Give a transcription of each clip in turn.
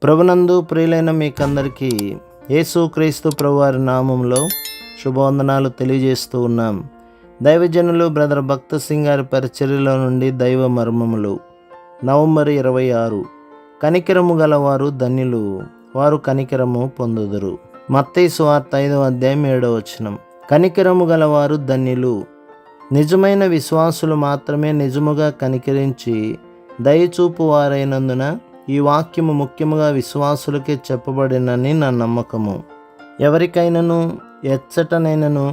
ప్రభునందు ప్రియులైన మీకందరికీ యేసుక్రీస్తు ప్రభువారి నామంలో శుభవందనాలు తెలియజేస్తూ ఉన్నాం. దైవజనులు బ్రదర్ భక్త సింగ్ గారి పరిచర్యలో నుండి దైవ మర్మములు. నవంబర్ 26. కనికరము గలవారు ధన్యులు, వారు కనికరము పొందుదురు. మత్తయి సువార్త 5వ అధ్యాయం 7వ వచనం. కనికరము గలవారు ధన్యులు. నిజమైన విశ్వాసులు మాత్రమే నిజముగా కనికరించి దయచూపు వారైనందున ఈ వాక్యము ముఖ్యముగా విశ్వాసులకే చెప్పబడినని నా నమ్మకము. ఎవరికైనాను ఎచ్చటనైనను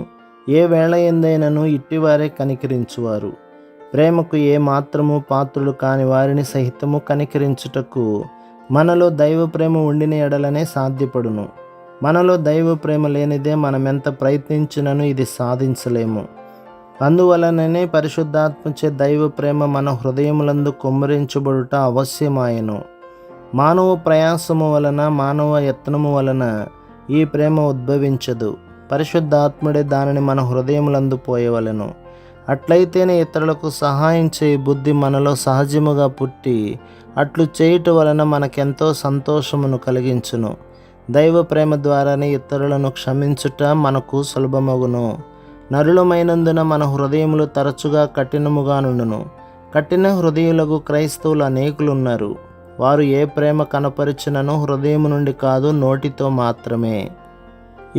ఏ వేళ ఎందైనను ఇట్టివారే కనికరించువారు. ప్రేమకు ఏ మాత్రము పాత్రులు కాని వారిని సహితము కనికరించుటకు మనలో దైవ ప్రేమ ఉండిన ఎడలనే సాధ్యపడును. మనలో దైవ ప్రేమ లేనిదే మనమెంత ప్రయత్నించినను ఇది సాధించలేము. అందువలననే పరిశుద్ధాత్మచే దైవ ప్రేమ మన హృదయములందు కుమ్మరించబడుట అవశ్యమాయను. మానవ ప్రయాసము వలన, మానవ యత్నము వలన ఈ ప్రేమ ఉద్భవించదు. పరిశుద్ధాత్ముడే దానిని మన హృదయములందు పోయవలెను. అట్లయితేనే ఇతరులకు సహాయం చేయ బుద్ధి మనలో సహజముగా పుట్టి అట్లు చేయుట వలన మనకెంతో సంతోషమును కలిగించును. దైవ ప్రేమ ద్వారానే ఇతరులను క్షమించుట మనకు సులభమగును. నరులమైనందున మన హృదయములు తరచుగా కఠినముగా నుండును. కఠిన హృదయులకు క్రైస్తవులు అనేకులున్నారు. వారు ఏ ప్రేమ కనపరిచినను హృదయము నుండి కాదు, నోటితో మాత్రమే.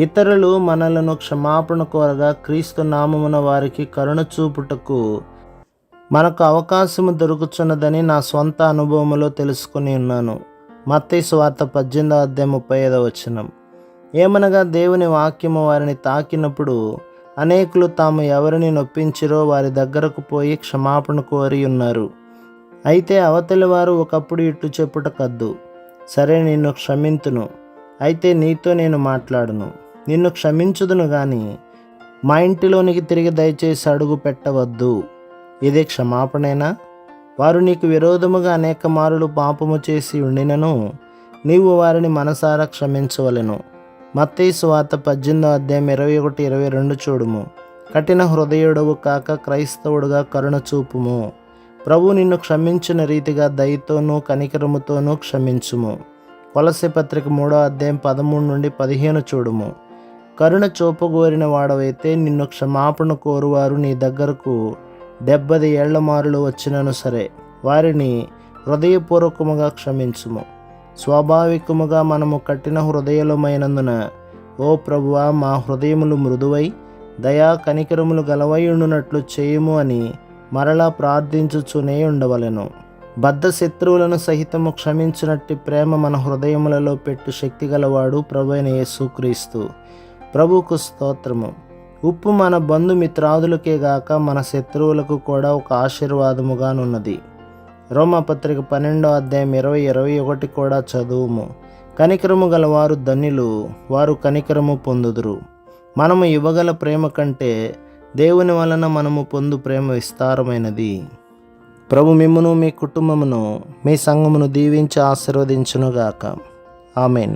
ఇతరులు మనలను క్షమాపణ కోరగా క్రీస్తు నామమున వారికి కరుణ చూపుటకు మనకు అవకాశము దొరుకుచున్నదని నా సొంత అనుభవములో తెలుసుకుని ఉన్నాను. మత్తయి సువార్త 18వ అధ్యాయం 35వ వచనం. ఏమనగా దేవుని వాక్యము వారిని తాకినప్పుడు అనేకులు తాము ఎవరిని నొప్పించిరో వారి దగ్గరకు పోయి క్షమాపణ కోరి ఉన్నారు. అయితే అవతలి వారు ఒకప్పుడు ఇట్లు చెప్పుట కద్దు, సరే నిన్ను క్షమింతును, అయితే నీతో నేను మాట్లాడును, నిన్ను క్షమించుదును గాని మా ఇంటిలోనికి తిరిగి దయచేసి అడుగు పెట్టవద్దు. ఇదే క్షమాపణేనా? వారు నీకు విరోధముగా అనేక మారులు పాపము చేసి ఉండినను నీవు వారిని మనసారా క్షమించవలెను. మత్తయి సువార్త 18వ అధ్యాయం 21-22 చూడుము. కఠిన హృదయుడవు కాక క్రైస్తవుడుగా కరుణ చూపుము. ప్రభు నిన్ను క్షమించిన రీతిగా దయతోనూ కనికరముతోనూ క్షమించుము. కొలస్సీ పత్రిక 3వ అధ్యాయం 13-15 చూడుము. కరుణ చూపగోరిన వాడవైతే నిన్ను క్షమాపణ కోరువారు నీ దగ్గరకు 70 ఏళ్ల మారులు వచ్చినను సరే వారిని హృదయపూర్వకముగా క్షమించుము. స్వాభావికముగా మనము కఠిన హృదయములమైనందున ఓ ప్రభువా, మా హృదయములు మృదువై దయా కనికరములు గలవై ఉండునట్లు చేయుము అని మరలా ప్రార్థించుచునే ఉండవలెను. బద్ధ శత్రువులను సహితము క్షమించినట్టి ప్రేమ మన హృదయములలో పెట్టు శక్తి గలవాడు ప్రభువైన యేసుక్రీస్తు. ప్రభువుకు స్తోత్రము. ఉప్పు మన బంధుమిత్రాదులకే గాక మన శత్రువులకు కూడా ఒక ఆశీర్వాదముగానున్నది. రోమాపత్రిక 12వ అధ్యాయం 20-21 కూడా చదువుము. కనికరము గలవారు ధన్యులు, వారు కనికరము పొందుదురు. మనము ఇవ్వగల ప్రేమ కంటే దేవుని వలన మనము పొందు ప్రేమ విస్తారమైనది. ప్రభు మిమ్మును, మీ కుటుంబమును, మీ సంఘమును దీవించి ఆశీర్వదించునుగాక. ఆమెన్.